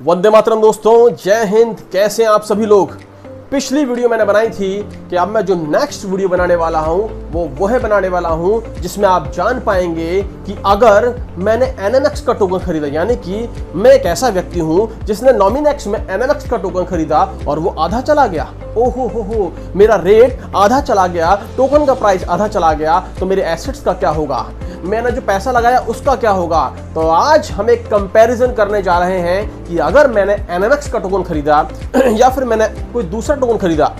वंदे मातरम दोस्तों, जय हिंद। कैसे हैं आप सभी लोग। पिछली वीडियो मैंने बनाई थी कि अब मैं जो नेक्स्ट वीडियो बनाने वाला हूं वो वह बनाने वाला हूं जिसमें आप जान पाएंगे कि अगर मैंने NMX का टोकन खरीदा, यानी कि मैं एक ऐसा व्यक्ति हूं जिसने नॉमिनेक्स में NMX का टोकन खरीदा और वो आधा चला गया, ओहो हो, मेरा रेट आधा चला गया, टोकन का प्राइस आधा चला गया, तो मेरे एसेट्स का क्या होगा, मैंने जो पैसा लगाया उसका क्या होगा। तो आज हम एक कंपैरिजन करने जा रहे हैं कि अगर मैंने NMX का टोकन खरीदा या फिर मैंने कोई दूसरा टोकन खरीदा,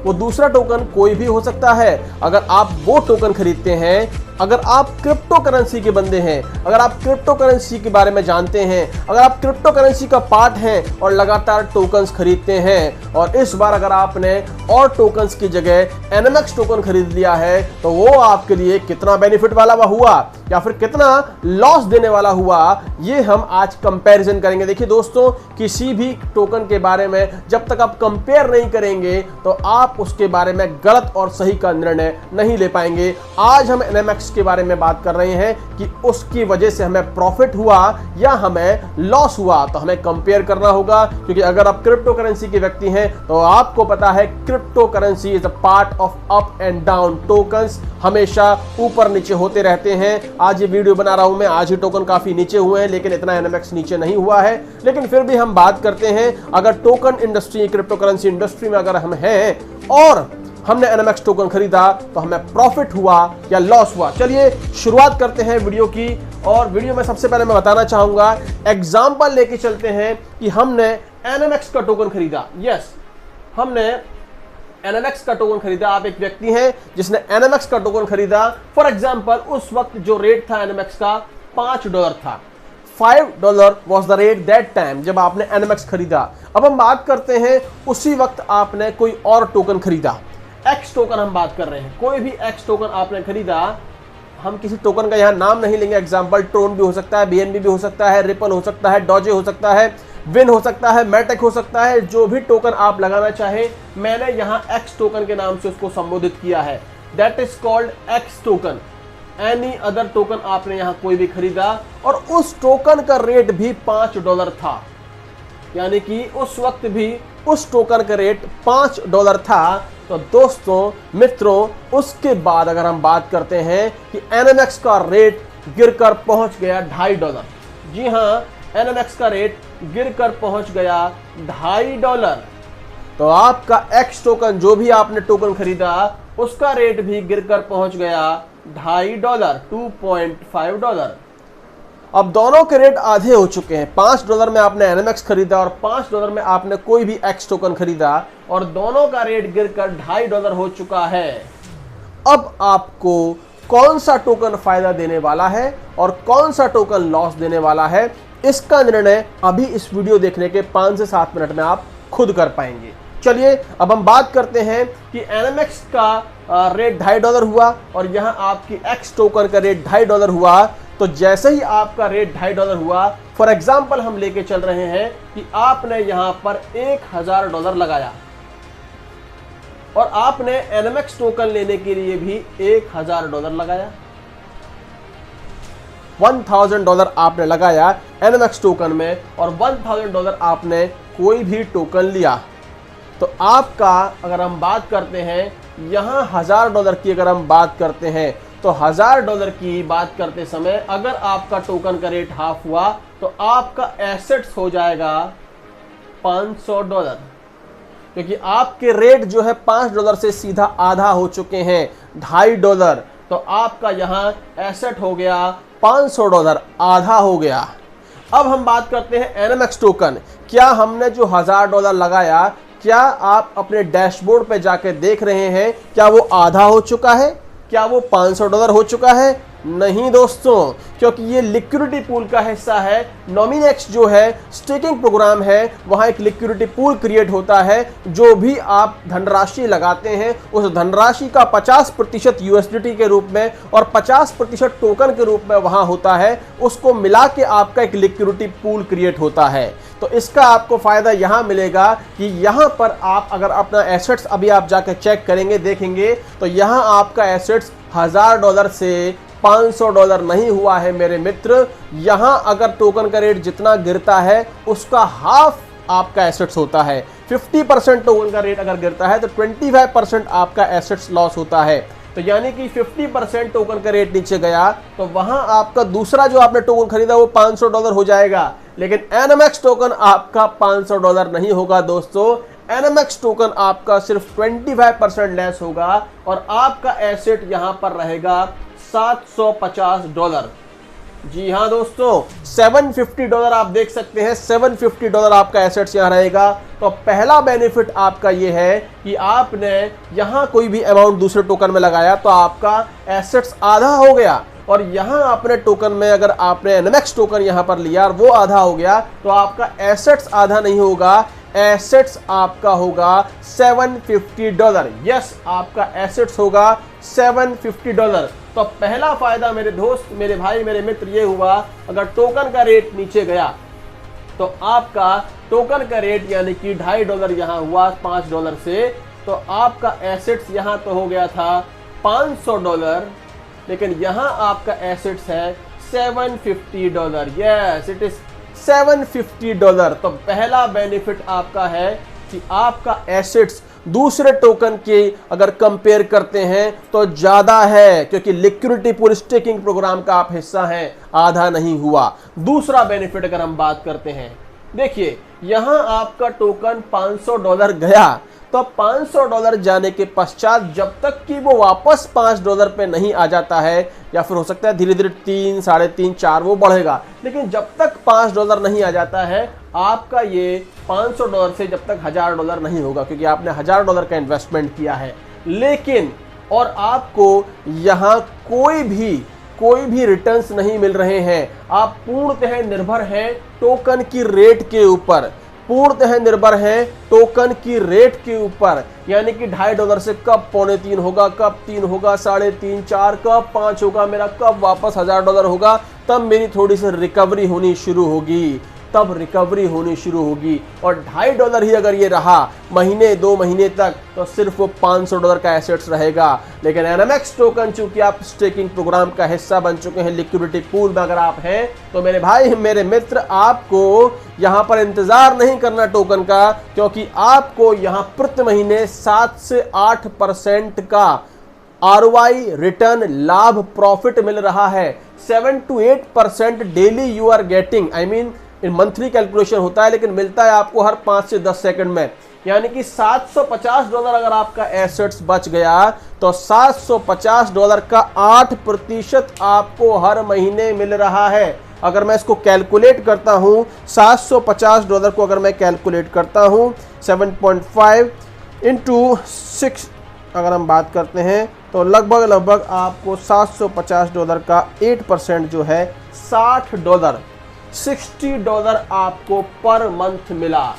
वो दूसरा टोकन कोई भी हो सकता है। अगर आप वो टोकन खरीदते हैं, अगर आप क्रिप्टो करेंसी के बंदे हैं, अगर आप क्रिप्टो करेंसी के बारे में जानते हैं, अगर आप क्रिप्टो करेंसी का पार्ट हैं और लगातार टोकन्स खरीदते हैं, और इस बार अगर आपने और टोकन्स की जगह NMX टोकन खरीद लिया है, तो वो आपके लिए कितना बेनिफिट वाला हुआ या फिर कितना लॉस देने वाला हुआ, ये हम आज कंपैरिजन करेंगे। देखिए दोस्तों, किसी भी टोकन के बारे में जब तक आप कंपेयर नहीं करेंगे तो आप उसके बारे में गलत और सही का निर्णय नहीं ले पाएंगे। आज हम NMX के बारे में बात कर रहे हैं कि उसकी वजह से हमें प्रॉफिट हुआ या हमें लॉस हुआ, तो हमें कंपेयर करना होगा। क्योंकि अगर आप क्रिप्टो करेंसी के व्यक्ति हैं तो आपको पता है crypto currency is a part of up and down. Tokens हमेशा ऊपर नीचे होते रहते हैं। आज ये वीडियो बना रहा हूं मैं, आज ही टोकन काफी नीचे हुए हैं, लेकिन इतना NMX नीचे नहीं हुआ है। लेकिन फिर भी हम बात करते हैं, अगर token industry, crypto currency industry में अगर हम हैं और हमने NMX टोकन खरीदा तो हमें प्रॉफिट हुआ या लॉस हुआ। चलिए शुरुआत करते हैं वीडियो की। और वीडियो में सबसे पहले मैं बताना चाहूंगा, एग्जांपल लेके चलते हैं कि हमने NMX का टोकन खरीदा। यस, हमने NMX का टोकन खरीदा। आप एक व्यक्ति हैं जिसने NMX का टोकन खरीदा। फॉर एग्जांपल उस वक्त जो रेट था NMX का $5 था। $5 was the rate that time जब आपने NMX खरीदा। अब हम बात करते हैं उसी वक्त आपने कोई और टोकन खरीदा, X टोकन हम बात कर रहे हैं। कोई भी X टोकन आपने खरीदा, हम किसी टोकन का यहां नाम नहीं लेंगे। एग्जांपल ट्रोन भी हो सकता है, BNB भी हो सकता है, रिपल हो सकता है, डॉजे हो सकता है, विन हो सकता है, मैटेक हो सकता है, जो भी टोकन आप लगाना चाहे। मैंने यहां X टोकन के नाम से उसको संबोधित किया है, that is called X token. Any other token आपने यहां कोई भी खरीदा और उस टोकन का रेट भी $5 था, यानी कि उस वक्त भी उस टोकन का रेट $5 था। तो दोस्तों मित्रों, उसके बाद अगर हम बात करते हैं कि NMX का रेट गिरकर पहुंच गया $2.5। जी हां, NMX का रेट गिरकर पहुंच गया $2.5। तो आपका X टोकन, जो भी आपने टोकन खरीदा, उसका रेट भी गिरकर पहुंच गया $2.5, $2.5। अब दोनों के रेट आधे हो चुके हैं। $5 में आपने NMX खरीदा और $5 में आपने कोई भी X टोकन खरीदा, और दोनों का रेट गिरकर $2.5 हो चुका है। अब आपको कौन सा टोकन फायदा देने वाला है और कौन सा टोकन लॉस देने वाला है, इसका निर्णय अभी इस वीडियो देखने के 5 से 7 मिनट में आप खुद कर पाएंगे। चलिए अब हम बात करते हैं कि NMX का रेट $2.5 हुआ और यहां आपकी X टोकन का रेट $2.5 हुआ। तो जैसे ही आपका रेट $2.5 हुआ, फॉर एग्जांपल हम लेके चल रहे हैं कि आपने यहां पर $1000 लगाया और आपने NMX टोकन लेने के लिए भी $1000 लगाया। $1000 आपने लगाया NMX टोकन में और $1000 आपने कोई भी टोकन लिया। तो आपका, अगर हम बात करते हैं यहां $1000 की अगर हम बात करते हैं, तो $1000 की बात करते समय अगर आपका टोकन का रेट हाफ हुआ तो आपका एसेट्स हो जाएगा $500, क्योंकि आपके रेट जो है $5 से सीधा आधा हो चुके हैं, $2.5। तो आपका यहां एसेट हो गया $500, आधा हो गया। अब हम बात करते हैं NMX टोकन। क्या हमने जो $1000 लगाया, क्या आप अपने डैशबोर्ड पे जाकर देख रहे हैं, क्या वो आधा हो चुका है, क्या वो $500 हो चुका है? नहीं दोस्तों, क्योंकि ये लिक्विडिटी पूल का हिस्सा है। नॉमिनेक्स जो है स्टेकिंग प्रोग्राम है, वहां एक लिक्विडिटी पूल क्रिएट होता है। जो भी आप धनराशि लगाते हैं उस धनराशि का 50% USDT के रूप में और 50% टोकन के रूप में वहां होता है। उसको मिला के आपका एक लिक्विडिटी पूल क्रिएट होता है। तो इसका आपको फायदा यहां मिलेगा कि यहां पर आप अगर अपना एसेट्स अभी आप जाकर चेक करेंगे, देखेंगे, तो यहां आपका एसेट्स $1000 से $500 नहीं हुआ है मेरे मित्र। यहां अगर टोकन का रेट जितना गिरता है उसका हाफ आपका एसेट्स होता है। 50% टोकन का रेट अगर गिरता है तो 25% आपका एसेट्स लॉस होता है। तो यानी कि 50% टोकन का रेट नीचे गया तो वहां आपका दूसरा जो आपने टोकन खरीदा वो $500 हो जाएगा, लेकिन NMX टोकन आपका $500 नहीं होगा दोस्तों। NMX टोकन आपका सिर्फ 25% लेस होगा और आपका एसेट यहां पर रहेगा $750। जी हाँ दोस्तों, $750 आप देख सकते हैं, $750 आपका एसेट्स यहां रहेगा। तो पहला बेनिफिट आपका ये है कि आपने यहां कोई भी अमाउंट दूसरे टोकन में लगाया तो आपका एसेट्स आधा हो गया, और यहां आपने टोकन में अगर आपने NMX टोकन यहां पर लिया और वो आधा हो गया तो आपका एसेट्स आधा नहीं होगा, एसेट्स आपका होगा $750। यस, आपका एसेट्स होगा $750। तो पहला फायदा मेरे दोस्त, मेरे भाई, मेरे मित्र ये हुआ, अगर टोकन का रेट नीचे गया तो आपका टोकन का रेट यानी कि $2.5 यहां हुआ $5 से, तो आपका एसेट्स यहां तो हो गया था $500, लेकिन यहां आपका एसेट्स है $750। Yes, it is $750। तो पहला बेनिफिट आपका है कि आपका एसेट्स दूसरे टोकन के अगर कंपेयर करते हैं तो ज्यादा है, क्योंकि लिक्विडिटी पूल स्टेकिंग प्रोग्राम का आप हिस्सा हैं, आधा नहीं हुआ। दूसरा बेनिफिट अगर हम बात करते हैं, देखिए यहां आपका टोकन $500 गया, तो $500 जाने के पश्चात जब तक कि वो वापस $5 पे नहीं आ जाता है, या फिर हो सकता है धीरे धीरे 3, 3.5, 4 वो बढ़ेगा, लेकिन जब तक $5 नहीं आ जाता है आपका ये $500 से जब तक $1000 नहीं होगा, क्योंकि आपने $1000 का इन्वेस्टमेंट किया है। लेकिन और आपको यहाँ कोई भी रिटर्न्स नहीं मिल रहे हैं, आप पूर्णतः निर्भर हैं टोकन की रेट के ऊपर, पूर्णतः निर्भर है टोकन की रेट के ऊपर। यानी कि $2.5 से कब $2.25 होगा, कब 3 होगा, 3.5, 4, कब 5 होगा, मेरा कब वापस $1000 होगा, तब मेरी थोड़ी सी रिकवरी होनी शुरू होगी, तब रिकवरी होनी शुरू होगी। और $2.5 ही अगर ये रहा महीने 2 महीने तक तो सिर्फ वो $500 का एसेट्स रहेगा। लेकिन NMX टोकन चूंकि आप स्टेकिंग प्रोग्राम का हिस्सा बन चुके हैं, लिक्विडिटी पूल में अगर आप हैं, तो मेरे भाई मेरे मित्र आपको यहां पर इंतजार नहीं करना टोकन का, क्योंकि आपको यहां प्रति महीने 7 से 8% का ROI रिटर्न लाभ प्रॉफिट मिल रहा है। 7 to 8% daily you are getting, I mean in monthly calculation होता है, लेकिन मिलता है आपको हर 5 से 10 सेकंड में। यानी कि $750 अगर आपका एसेट्स बच गया तो $750 का 8% आपको हर महीने मिल रहा है। अगर मैं इसको कैलकुलेट करता हूं, $750 को अगर मैं कैलकुलेट करता हूं 7.5 इंटू 6 अगर हम बात करते हैं तो लगभग आपको $750 का 8% जो है $60 आपको पर मंथ मिला।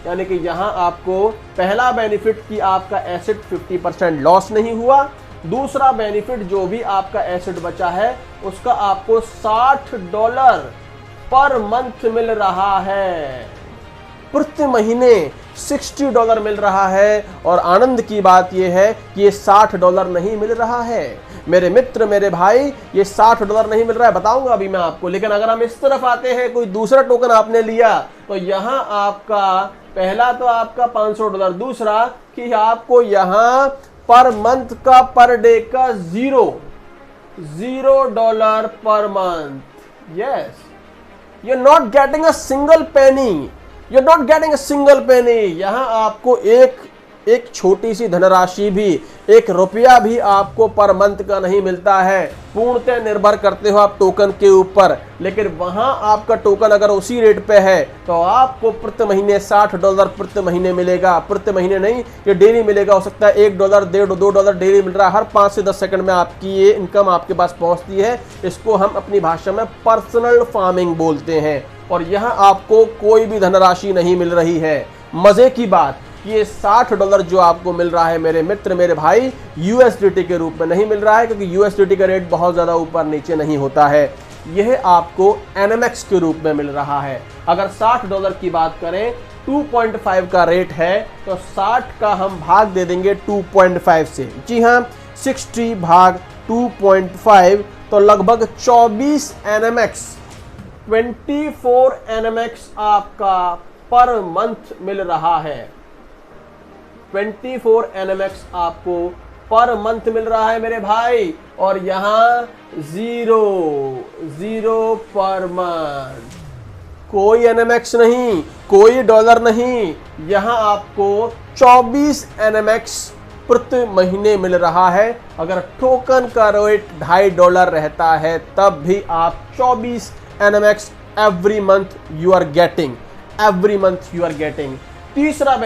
यानी कि यहां आपको पहला बेनिफिट कि आपका एसेट 50% लॉस नहीं हुआ, दूसरा बेनिफिट जो भी आपका एसेट बचा है उसका आपको $60 पर मंथ मिल रहा है, प्रति महीने $60 मिल रहा है। और आनंद की बात यह है कि ये $60 नहीं मिल रहा है मेरे मित्र, मेरे भाई, ये $60 नहीं मिल रहा है, बताऊंगा अभी मैं आपको। लेकिन अगर हम इस तरफ आते हैं, कोई दूसरा टोकन आपने लिया तो यहां आपका पहला तो आपका $500, दूसरा कि आपको यहां पर मंथ का पर डे का $0 पर month. Yes, you are not getting a single penny, you are not getting a single penny. यहां आपको एक छोटी सी धनराशि भी, एक रुपया भी आपको पर मंथ का नहीं मिलता है, पूर्णतः निर्भर करते हो आप टोकन के ऊपर। लेकिन वहां आपका टोकन अगर उसी रेट पे है तो आपको प्रति महीने $60 प्रति महीने मिलेगा, प्रति महीने नहीं, ये डेली मिलेगा। हो सकता है $1, $1.5, $2 डेली मिल रहा है, हर 5 से 10 सेकंड में आपकी ये इनकम आपके पास पहुंचती है। इसको हम अपनी भाषा में पर्सनल फार्मिंग बोलते हैं। और यहाँ आपको कोई भी धनराशि नहीं मिल रही है। मजे की बात, ये $60 जो आपको मिल रहा है मेरे मित्र, मेरे भाई, USDT के रूप में नहीं मिल रहा है, क्योंकि USDT का रेट बहुत ज्यादा ऊपर नीचे नहीं होता है। यह आपको NMX के रूप में मिल रहा है। अगर $60 की बात करें, 2.5 का रेट है तो 60 का हम भाग दे देंगे 2.5 से। जी हाँ, 60 भाग 2.5 तो लगभग 24 NMX 24 NMX आपका पर मंथ मिल रहा है। 24 NMX आपको पर मंथ मिल रहा है मेरे भाई, और यहां 0 पर मंथ, कोई NMX नहीं, कोई डॉलर नहीं, यहां आपको 24 NMX प्रति महीने मिल रहा है। अगर टोकन का रेट $2.5 रहता है तब भी आप 24 NMX every month you are getting, every month you are getting. तीसरा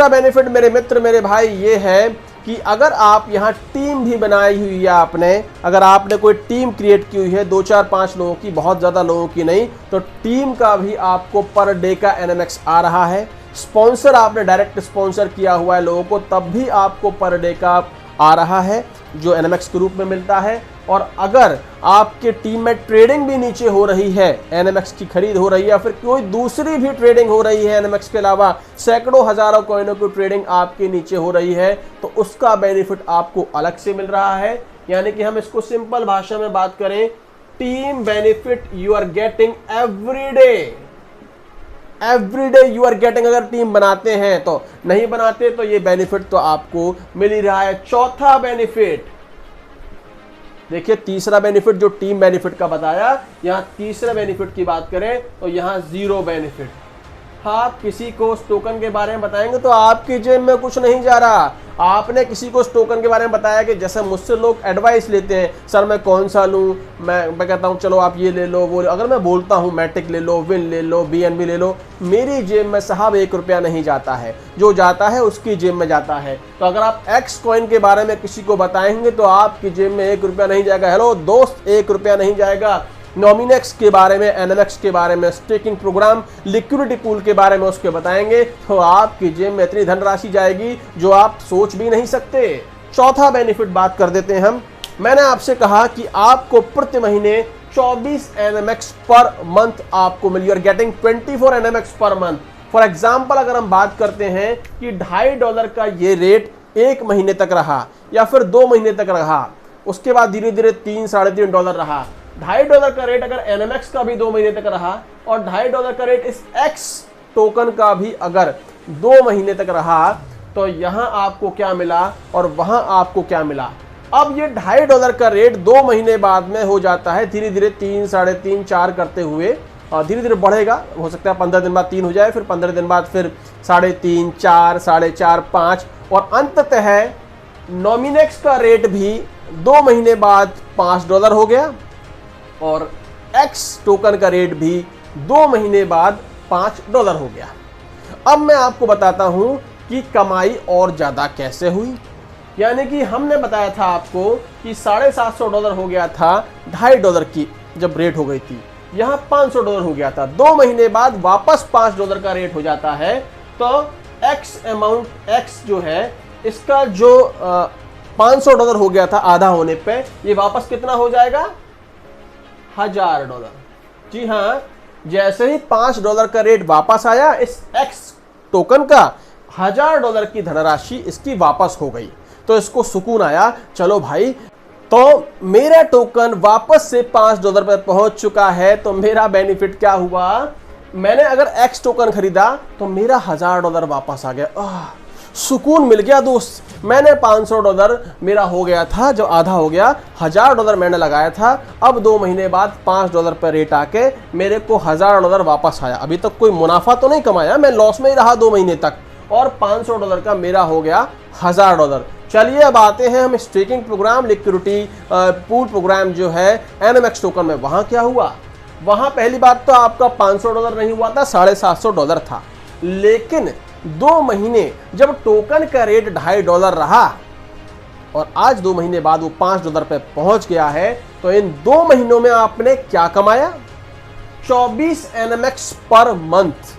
बेनिफिट मेरे मित्र मेरे भाई ये है कि अगर आप यहाँ टीम भी बनाई हुई है आपने, अगर आपने कोई टीम क्रिएट की हुई है 2 4 5 लोगों की, बहुत ज़्यादा लोगों की नहीं, तो टीम का भी आपको पर डे का NMX आ रहा है। स्पॉन्सर आपने डायरेक्ट स्पॉन्सर किया हुआ है लोगों को, तब भी आपको पर डे का आ रहा है जो NMX के रूप में मिलता है। और अगर आपके टीम में ट्रेडिंग भी नीचे हो रही है, NMX की खरीद हो रही है, फिर कोई दूसरी भी ट्रेडिंग हो रही है NMX के अलावा, सैकड़ों हजारों कॉइनों की ट्रेडिंग आपके नीचे हो रही है, तो उसका बेनिफिट आपको अलग से मिल रहा है। यानी कि हम इसको सिंपल भाषा में बात करें, team benefit you are getting every day you are getting. अगर टीम बनाते हैं तो, नहीं बनाते तो ये बेनिफिट तो आपको मिल ही रहा है। चौथा बेनिफिट देखिए, तीसरा बेनिफिट जो टीम बेनिफिट का बताया, यहां तीसरे बेनिफिट की बात करें तो यहां 0 बेनिफिट। आप किसी को उस टोकन के बारे में बताएंगे तो आपकी जेब में कुछ नहीं जा रहा। आपने किसी को उस टोकन के बारे में बताया कि जैसे मुझसे लोग एडवाइस लेते हैं, सर मैं कौन सा लूं, मैं कहता हूं चलो आप ये ले लो वो, अगर मैं बोलता हूं मैटिक ले लो, विन ले लो, BNB ले लो, मेरी जेब में साहब 1 रुपया नहीं जाता है, जो जाता है उसकी जेब में जाता है। तो अगर आप एक्स कॉइन के बारे में किसी को बताएंगे तो आपकी जेब में 1 रुपया नहीं जाएगा। हेलो दोस्त, 1 रुपया नहीं जाएगा। नॉमिनेक्स के बारे में, NMX के बारे में, स्टेकिंग प्रोग्राम, लिक्विडिटी पूल के बारे में उसके बताएंगे तो आपकी जेब में इतनी धनराशि जाएगी जो आप सोच भी नहीं सकते। चौथा बेनिफिट बात कर देते हैं हम। मैंने आपसे कहा कि आपको प्रति महीने 24 NMX पर मंथ आपको मिल, यू आर गेटिंग 24 NMX पर मंथ। फॉर एग्जाम्पल अगर हम बात करते हैं कि $2.5 का ये रेट 1 महीने तक रहा या फिर 2 महीने तक रहा, उसके बाद धीरे धीरे $3 साढ़े $3 रहा, $2.5 का रेट अगर NMX का भी 2 महीने तक रहा और $2.5 का रेट इस X टोकन का भी अगर 2 महीने तक रहा, तो यहां आपको क्या मिला और वहां आपको क्या मिला। अब ये $2.5 का रेट 2 महीने बाद में हो जाता है धीरे धीरे 3 साढ़े 3 4 करते हुए, और धीरे धीरे बढ़ेगा। हो सकता है 15 दिन बाद 3 हो जाए, फिर 15 दिन बाद फिर 3.5 4 4.5 5, और अंततः नॉमिनेक्स का रेट भी 2 महीने बाद $5 हो गया और X टोकन का रेट भी 2 महीने बाद $5 हो गया। अब मैं आपको बताता हूं कि कमाई और ज्यादा कैसे हुई। यानी कि हमने बताया था आपको कि $750 हो गया था $2.5 की जब रेट हो गई थी, यहां $500 हो गया था। 2 महीने बाद वापस $5 का रेट हो जाता है, तो X अमाउंट, X जो है इसका जो $500 हो गया था आधा होने पे, ये वापस कितना हो जाएगा, $1000। जी हाँ, जैसे ही $5 का रेट वापस आया, इस X टोकन का $1000 की धनराशि इसकी वापस हो गई। तो इसको सुकून आया, चलो भाई, तो मेरा टोकन वापस से $5 पर पहुंच चुका है। तो मेरा बेनिफिट क्या हुआ, मैंने अगर X टोकन खरीदा तो मेरा $1000 वापस आ गया। सुकून मिल गया दोस्त। मैंने $500 मेरा हो गया था, जो आधा हो गया, $1000 मैंने लगाया था, अब 2 महीने बाद $5 पर रेट आके मेरे को $1000 वापस आया। अभी तक कोई मुनाफा तो नहीं कमाया, मैं लॉस में ही रहा 2 महीने तक, और $500 का मेरा हो गया $1000। चलिए अब आते हैं हम staking program, liquidity pool program जो है NMX टोकन में, वहां क्या हुआ। वहां पहली बात तो आपका $500 नहीं हुआ था, $750 था। लेकिन 2 महीने जब टोकन का रेट $2.5 रहा और आज 2 महीने बाद वो $5 पे पहुंच गया है, तो इन 2 महीनों में आपने क्या कमाया, 24 NMX पर मंथ।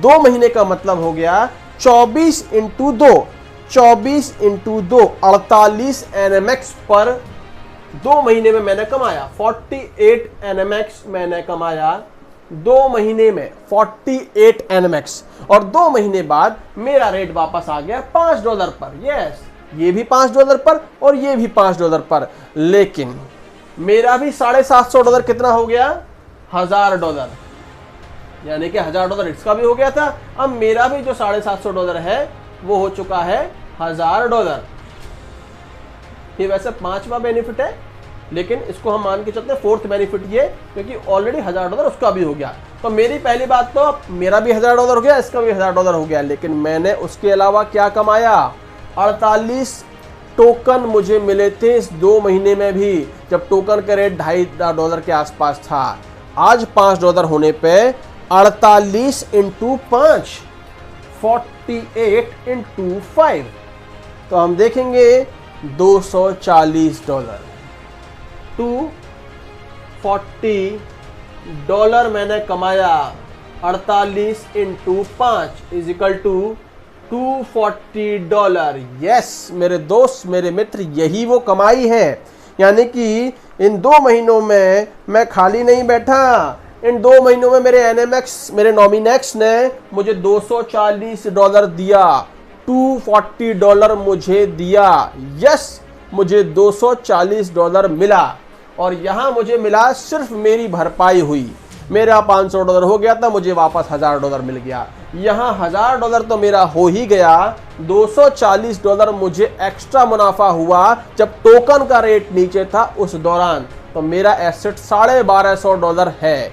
2 महीने का मतलब हो गया 24 इंटू 2, 24 इंटू 2 48 NMX पर 2 महीने में मैंने कमाया। 48 NMX मैंने कमाया 2 महीने में, 48 NMX, और 2 महीने बाद मेरा रेट वापस आ गया $5 पर। यस, ये भी $5 पर और ये भी $5 पर, लेकिन मेरा भी $750 कितना हो गया, $1000, यानी कि $1000 इसका भी हो गया था। अब मेरा भी जो $750 है वो हो चुका है $1000। ये वैसे 5वां बेनिफिट है, लेकिन इसको हम मान के चलते हैं 4th बेनिफिट ये, क्योंकि ऑलरेडी $1000 उसका भी हो गया। तो मेरी पहली बात तो मेरा भी $1000 हो गया, इसका भी $1000 हो गया, लेकिन मैंने उसके अलावा क्या कमाया, 48 टोकन मुझे मिले थे इस 2 महीने में भी, जब टोकन का रेट $2.5 के आसपास था। आज $5 होने पे 48 इंटू 5, 48 इंटू 5, तो हम देखेंगे $240। $240 मैंने कमाया, 48 into 5 is equal to $240। Yes मेरे दोस्त, मेरे मित्र, यही वो कमाई है। यानी कि इन 2 महीनों में मैं खाली नहीं बैठा। इन 2 महीनों में मेरे एनएमएक्स, मेरे नॉमिनेक्स ने मुझे $240 दिया, $240 मुझे दिया। यस, मुझे $240 मिला, और यहां मुझे मिला सिर्फ मेरी भरपाई हुई। मेरा $500 हो गया था, मुझे वापस $1000 मिल गया। यहां $1000 तो मेरा हो ही गया, $240 मुझे एक्स्ट्रा मुनाफा हुआ जब टोकन का रेट नीचे था उस दौरान। तो मेरा एसेट $1250 है,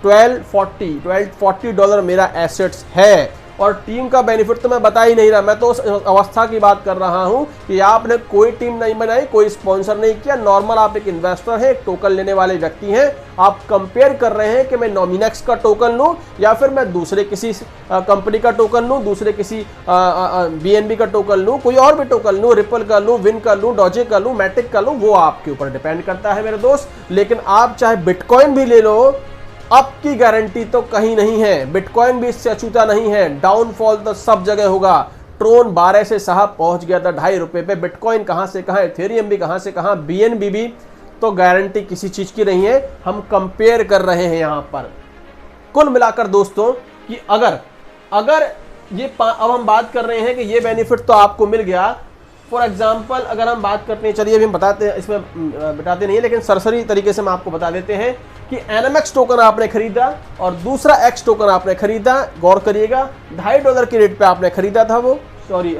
$1240 मेरा एसेट्स है। और टीम का बेनिफिट तो मैं बता ही नहीं रहा, मैं तो उस अवस्था की बात कर रहा हूं कि आपने कोई टीम नहीं बनाई, कोई स्पॉन्सर नहीं किया, नॉर्मल आप एक इन्वेस्टर हैं, एक टोकन लेने वाले व्यक्ति हैं। आप कंपेयर कर रहे हैं कि मैं नॉमिनेक्स का टोकन लूं या फिर मैं दूसरे किसी कंपनी का टोकन लूं, दूसरे किसी बीएनबी का टोकन लूं, कोई और भी टोकन लूं, रिपल का लूं, विन का लूं, डॉजे का लूं, मैटिक का लूं, वो आपके ऊपर डिपेंड करता है मेरे दोस्त। लेकिन आप चाहे बिटकॉइन भी ले लो, अब की गारंटी तो कहीं नहीं है, बिटकॉइन भी इससे अछूता नहीं है। डाउनफॉल तो सब जगह होगा। ट्रोन 12 से साहब पहुंच गया था ₹2.5 पे, बिटकॉइन कहां से कहां, एथेरियम भी कहां से कहां, बीएनबी भी। तो गारंटी किसी चीज की नहीं है, हम कंपेयर कर रहे हैं यहां पर। कुल मिलाकर दोस्तों कि अगर ये अब हम बात कर रहे हैं कि ये बेनिफिट तो आपको मिल गया। फॉर एग्जाम्पल अगर हम बात करते हैं, चलिए अभी हम बताते हैं, इसमें बताते नहीं है लेकिन सरसरी तरीके से हम आपको बता देते हैं कि एनएमएक्स टोकन आपने खरीदा और दूसरा एक्स टोकन आपने खरीदा। गौर करिएगा, $2.5 के रेट पे आपने खरीदा था वो, सॉरी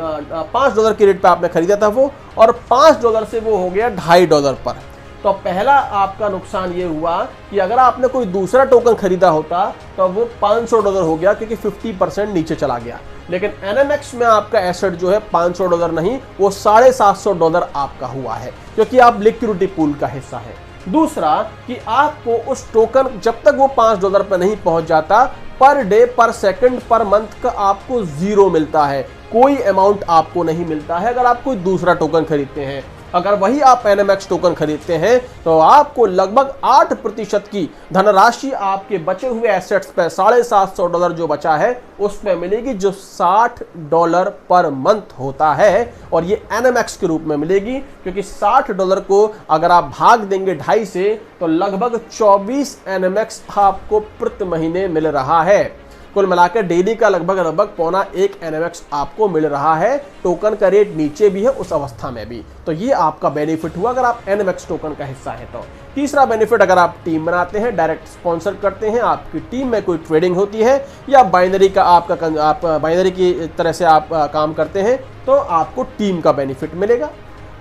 $5 के रेट पे आपने खरीदा था वो, और $5 से वो हो गया $2.5 पर। तो पहला आपका नुकसान ये हुआ कि अगर आपने कोई दूसरा टोकन खरीदा होता तो वो $500 हो गया, क्योंकि 50% नीचे चला गया। लेकिन एनएमएक्स में आपका एसेट जो है $500 नहीं, वो $750 आपका हुआ है, क्योंकि आप लिक्विडिटी पूल का हिस्सा है। दूसरा कि आपको उस टोकन जब तक वो $5 पे नहीं पहुंच जाता, पर डे, पर सेकंड, पर मंथ का आपको 0 मिलता है, कोई अमाउंट आपको नहीं मिलता है अगर आप कोई दूसरा टोकन खरीदते हैं। अगर वही आप एनएमएक्स टोकन खरीदते हैं तो आपको लगभग 8% की धनराशि आपके बचे हुए एसेट्स पे, $750 जो बचा है उस पे मिलेगी, जो $60 पर मंथ होता है। और ये एनएमएक्स के रूप में मिलेगी, क्योंकि $60 को अगर आप भाग देंगे 2.5 से तो लगभग 24 एनएमएक्स आपको प्रति महीने मिल रहा है। कुल मिलाकर डेली का लगभग 0.25 एनएमएक्स आपको मिल रहा है। टोकन का रेट नीचे भी है उस अवस्था में भी। तो ये आपका बेनिफिट हुआ अगर आप एनएमएक्स टोकन का हिस्सा है तो। तीसरा बेनिफिट, अगर आप टीम बनाते हैं, डायरेक्ट स्पॉन्सर करते हैं, आपकी टीम में कोई ट्रेडिंग होती है या बाइनरी का आप बाइनरी की तरह से आप काम करते हैं, तो आपको टीम का बेनिफिट मिलेगा।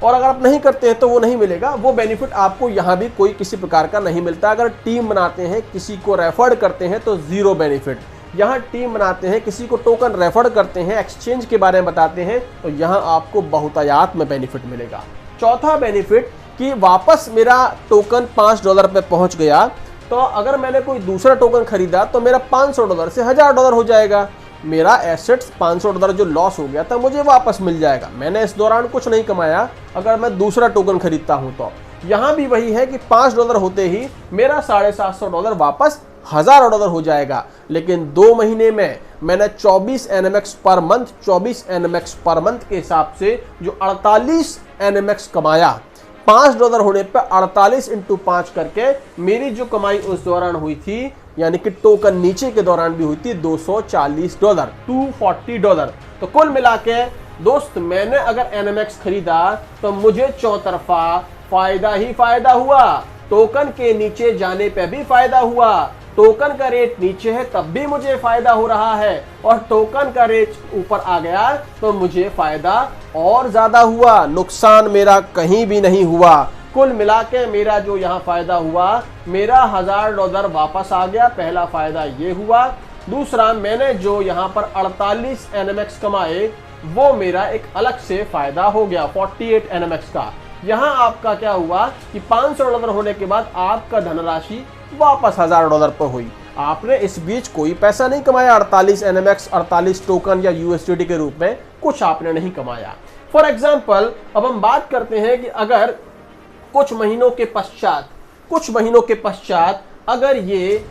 और अगर आप नहीं करते हैं तो वो नहीं मिलेगा। वो बेनिफिट आपको यहाँ भी कोई किसी प्रकार का नहीं मिलता। अगर टीम बनाते हैं, किसी को रेफर करते हैं तो 0 बेनिफिट। यहाँ टीम बनाते हैं, किसी को टोकन रेफर करते हैं, एक्सचेंज के बारे में बताते हैं, तो यहाँ आपको बहुतायात में बेनिफिट मिलेगा। चौथा बेनिफिट कि वापस मेरा टोकन $5 पे पहुंच गया, तो अगर मैंने कोई दूसरा टोकन खरीदा तो मेरा $500 से $1000 हो जाएगा। मेरा एसेट्स $500 जो लॉस हो गया था मुझे वापस मिल जाएगा। मैंने इस दौरान कुछ नहीं कमाया अगर मैं दूसरा टोकन खरीदता हूं तो। यहाँ भी वही है कि $5 होते ही मेरा $750 वापस $1000 हो जाएगा। लेकिन 2 महीने में मैंने 24 एनएमएक्स पर मंथ, 24 एनएमएक्स पर मंथ के हिसाब से जो 48 एनएमएक्स कमाया, $5 होने पर 48 इंटू 5 करके मेरी जो कमाई उस दौरान हुई थी, यानी कि टोकन नीचे के दौरान भी हुई थी, $240, $240। तो कुल मिला के दोस्त मैंने अगर NMX खरीदा तो मुझे चौतरफा फायदा ही फायदा हुआ, टोकन के नीचे जाने पे भी फायदा हुआ, टोकन का रेट नीचे है तब भी मुझे फायदा हो रहा है, और टोकन का रेट ऊपर आ गया तो मुझे फायदा और ज्यादा हुआ, नुकसान मेरा कहीं भी नहीं हुआ। कुल मिला के मेरा जो यहाँ फायदा हुआ, मेरा $1000 वापस आ गया, पहला फायदा ये हुआ। दूसरा, मैंने जो यहाँ पर 48 NMX कमाए वो मेरा एक अलग से फायदा हो गया 48 NMX का। यहाँ आपका क्या हुआ कि $500 होने के बाद आपका धनराशि वापस $1000 पर हुई। आपने इस बीच कोई पैसा नहीं कमाया, 48 NMX 48 टोकन या USDT के रूप में कुछ आपने नहीं कमाया। फॉर एग्जाम्पल, अब हम बात करते हैं कि अगर कुछ महीनों के पश्चात अगर ये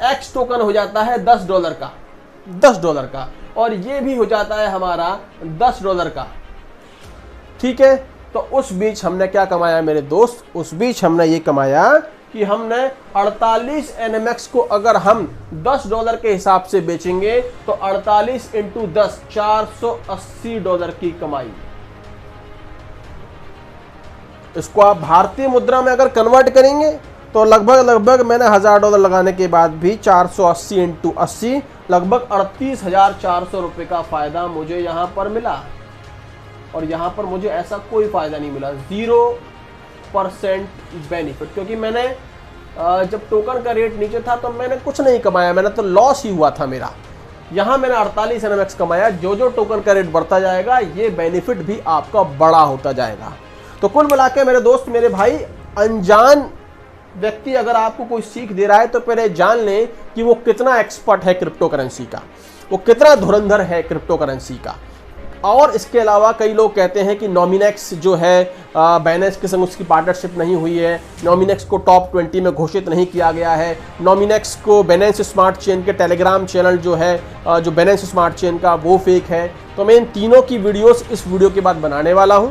X टोकन हो जाता है $10 का और ये भी हो जाता है हमारा $10 का, ठीक है, तो उस बीच हमने क्या कमाया मेरे दोस्त? उस बीच हमने ये कमाया कि हमने 48 NMX को अगर हम $10 के हिसाब से बेचेंगे तो 48 × 10 $480 की कमाई। इसको आप भारतीय मुद्रा में अगर कन्वर्ट करेंगे तो लगभग मैंने $1000 लगाने के बाद भी 480 × 80 लगभग 38,400 रुपए का फायदा मुझे यहां पर मिला। और यहां पर मुझे ऐसा कोई फायदा नहीं मिला, 0% बेनिफिट, क्योंकि मैंने जब टोकन का रेट नीचे था तो मैंने कुछ नहीं कमाया, मैंने तो लॉस ही हुआ था मेरा। यहां मैंने 48 NMX कमाया, जो टोकन का रेट बढ़ता जाएगा ये बेनिफिट भी आपका बड़ा होता जाएगा। तो कुल मिला के मेरे दोस्त, मेरे भाई, अनजान व्यक्ति अगर आपको कोई सीख दे रहा है तो पहले जान लें कि वो कितना एक्सपर्ट है क्रिप्टो करेंसी का, वो कितना धुरंधर है क्रिप्टो करेंसी का। और इसके अलावा कई लोग कहते हैं कि नॉमिनेक्स जो है बाइनेंस के संग उसकी पार्टनरशिप नहीं हुई है, नॉमिनेक्स को टॉप 20 में घोषित नहीं किया गया है, नॉमिनेक्स को बाइनेंस स्मार्ट चेन के टेलीग्राम चैनल जो है जो बाइनेंस स्मार्ट चेन का वो फेक है। तो मैं इन तीनों की वीडियोस इस वीडियो के बाद बनाने वाला हूं,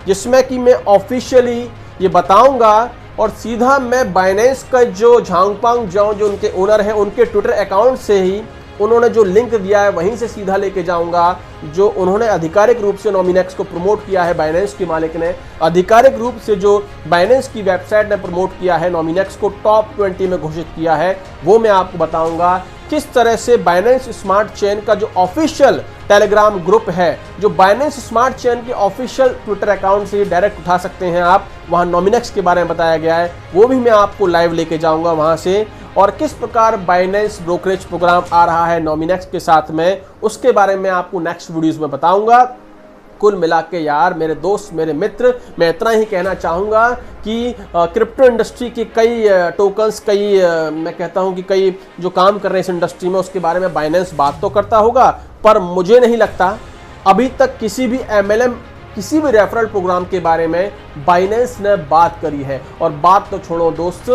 जिसमें कि मैं ऑफिशियली ये बताऊंगा और सीधा मैं बाइनेंस का जो झांगपांग जाओ जो उनके ओनर है उनके ट्विटर अकाउंट से ही उन्होंने जो लिंक दिया है वहीं से सीधा लेके जाऊंगा, जो उन्होंने आधिकारिक रूप से नॉमिनेक्स को प्रमोट किया है, बाइनेंस के मालिक ने आधिकारिक रूप से जो बाइनेंस की वेबसाइट ने प्रमोट किया है, नॉमिनेक्स को टॉप 20 में घोषित किया है, वो मैं आपको बताऊंगा किस तरह से बाइनेंस स्मार्ट चेन का जो ऑफिशियल टेलीग्राम ग्रुप है, जो बाइनेंस स्मार्ट चेन के ऑफिशियल ट्विटर अकाउंट से डायरेक्ट उठा सकते हैं आप, वहां नॉमिनेक्स के बारे में बताया गया है, वो भी मैं आपको लाइव लेके जाऊंगा वहां से। और किस प्रकार बाइनेंस ब्रोकरेज प्रोग्राम आ रहा है नॉमिनेक्स के साथ में, उसके बारे में आपको नेक्स्ट वीडियोस में बताऊंगा। कुल मिला के यार मेरे दोस्त, मेरे मित्र, मैं इतना ही कहना चाहूँगा कि क्रिप्टो इंडस्ट्री के कई टोकन्स, मैं कहता हूँ कि कई जो काम कर रहे हैं इस इंडस्ट्री में उसके बारे में बाइनेंस बात तो करता होगा, पर मुझे नहीं लगता अभी तक किसी भी MLM, किसी भी रेफरल प्रोग्राम के बारे में बाइनेंस ने बात करी है। और बात तो छोड़ो दोस्त,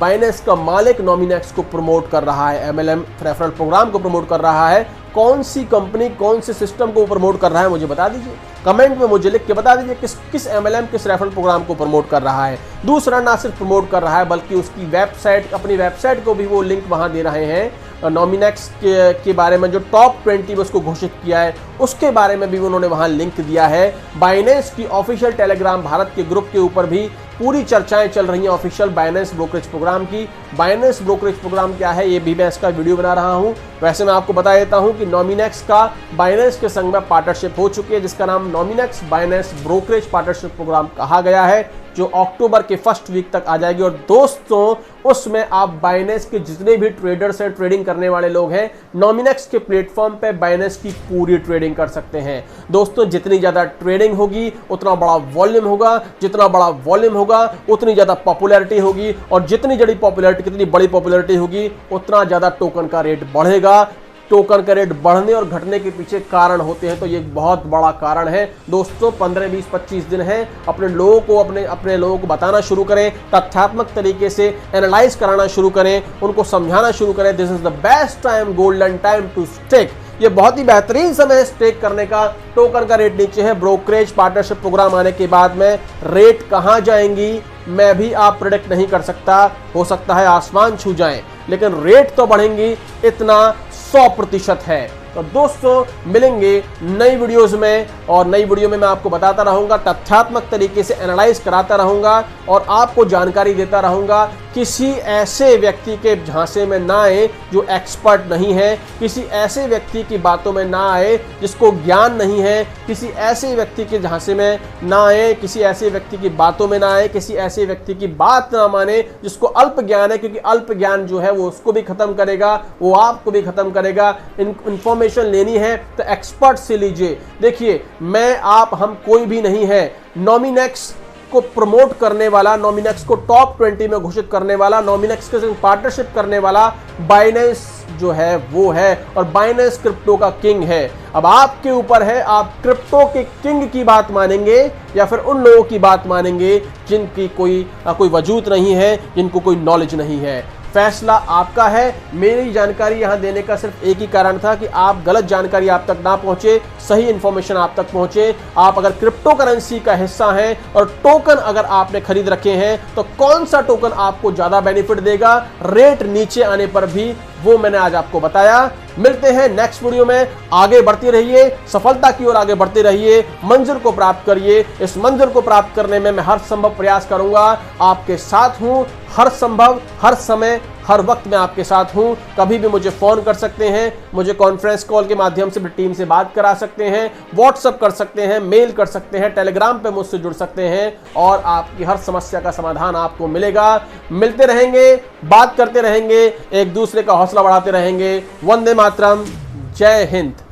बाइनेंस का मालिक नॉमिनेक्स को प्रमोट कर रहा है, MLM रेफरल प्रोग्राम को प्रमोट कर रहा है। कौन सी कंपनी, कौन से सिस्टम को प्रमोट कर रहा है मुझे बता दीजिए, कमेंट में मुझे लिख के बता दीजिए किस MLM, किस रेफरल प्रोग्राम को प्रमोट कर रहा है। दूसरा, ना सिर्फ प्रमोट कर रहा है बल्कि उसकी वेबसाइट, अपनी वेबसाइट को भी वो लिंक वहां दे रहे हैं। नॉमिनेक्स के बारे में जो टॉप 20 में उसको घोषित किया है उसके बारे में भी उन्होंने वहां लिंक दिया है। बाइनेंस की ऑफिशियल टेलीग्राम भारत के ग्रुप के ऊपर भी पूरी चर्चाएं चल रही हैं ऑफिशियल बाइनेंस ब्रोकरेज प्रोग्राम की। बाइनेंस ब्रोकरेज प्रोग्राम क्या है ये भी मैं इसका वीडियो बना रहा हूं। वैसे मैं आपको बता देता हूं कि नॉमिनेक्स का बाइनेंस के संग में पार्टनरशिप हो चुकी है, जिसका नाम नॉमिनेक्स बाइनेंस ब्रोकरेज पार्टनरशिप प्रोग्राम कहा गया है, जो अक्टूबर के फर्स्ट वीक तक आ जाएगी। और दोस्तों उसमें आप बाइनेंस के जितने भी ट्रेडर्स हैं, ट्रेडिंग करने वाले लोग हैं, नॉमिनेक्स के प्लेटफॉर्म पे बाइनेंस की पूरी ट्रेडिंग कर सकते हैं। दोस्तों जितनी ज़्यादा ट्रेडिंग होगी उतना बड़ा वॉल्यूम होगा, जितना बड़ा वॉल्यूम होगा उतनी ज़्यादा पॉपुलैरिटी होगी, और जितनी बड़ी पॉपुलैरिटी होगी उतना ज़्यादा टोकन का रेट बढ़ेगा। टोकन का रेट बढ़ने और घटने के पीछे कारण होते हैं, तो ये एक बहुत बड़ा कारण है। दोस्तों 15, 20, 25 दिन है, अपने लोगों को अपने लोगों को बताना शुरू करें, तथ्यात्मक तरीके से एनालाइज कराना शुरू करें, उनको समझाना शुरू करें। This is the best time, golden time to stake. ये बहुत ही बेहतरीन समय है स्टेक करने का। टोकन का रेट नीचे है, ब्रोकरेज पार्टनरशिप प्रोग्राम आने के बाद में रेट कहां जाएंगी मैं भी आप प्रेडिक्ट नहीं कर सकता, हो सकता है आसमान छू जाएं, लेकिन रेट तो बढ़ेंगी, इतना 100% है। तो दोस्तों मिलेंगे नई वीडियोस में, और नई वीडियो में मैं आपको बताता रहूंगा, तथ्यात्मक तरीके से एनालाइज कराता रहूंगा और आपको जानकारी देता रहूंगा। किसी ऐसे व्यक्ति के झांसे में ना आए जो एक्सपर्ट नहीं है, किसी ऐसे व्यक्ति की बातों में ना आए जिसको ज्ञान नहीं है, किसी ऐसे व्यक्ति के झांसे में ना आए, किसी ऐसे व्यक्ति की बातों में ना आए, किसी ऐसे व्यक्ति की बात ना माने जिसको अल्प ज्ञान है, क्योंकि अल्प ज्ञान जो है वो उसको भी खत्म करेगा, वो आपको भी खत्म करेगा। इंफॉर्मेशन लेनी है तो एक्सपर्ट से लीजिए। देखिए, मैं आप हम कोई भी नहीं है। नॉमिनेक्स को प्रमोट करने वाला, नॉमिनेक्स को टॉप 20 में घोषित करने वाला, नॉमिनेक्स के साथ पार्टनरशिप करने वाला बाइनेंस जो है वो है, और बाइनेंस क्रिप्टो का किंग है। अब आपके ऊपर है, आप क्रिप्टो के किंग की बात मानेंगे या फिर उन लोगों की बात मानेंगे जिनकी कोई वजूद नहीं है, जिनको कोई नॉलेज नहीं है। फैसला आपका है। मेरी जानकारी यहां देने का सिर्फ एक ही कारण था कि आप गलत जानकारी आप तक ना पहुंचे, सही इंफॉर्मेशन आप तक पहुंचे। आप अगर क्रिप्टो करेंसी का हिस्सा हैं और टोकन अगर आपने खरीद रखे हैं तो कौन सा टोकन आपको ज्यादा बेनिफिट देगा रेट नीचे आने पर भी, वो मैंने आज आपको बताया। मिलते हैं नेक्स्ट वीडियो में। आगे बढ़ते रहिए, सफलता की ओर आगे बढ़ते रहिए, मंजिल को प्राप्त करिए। इस मंजिल को प्राप्त करने में मैं हर संभव प्रयास करूंगा, आपके साथ हूं, हर संभव, हर समय, हर वक्त मैं आपके साथ हूं। कभी भी मुझे फोन कर सकते हैं, मुझे कॉन्फ्रेंस कॉल के माध्यम से टीम से बात करा सकते हैं, व्हाट्सएप कर सकते हैं, मेल कर सकते हैं, टेलीग्राम पे मुझसे जुड़ सकते हैं और आपकी हर समस्या का समाधान आपको मिलेगा। मिलते रहेंगे, बात करते रहेंगे, एक दूसरे का हौसला बढ़ाते रहेंगे। वंदे मातरम, जय हिंद।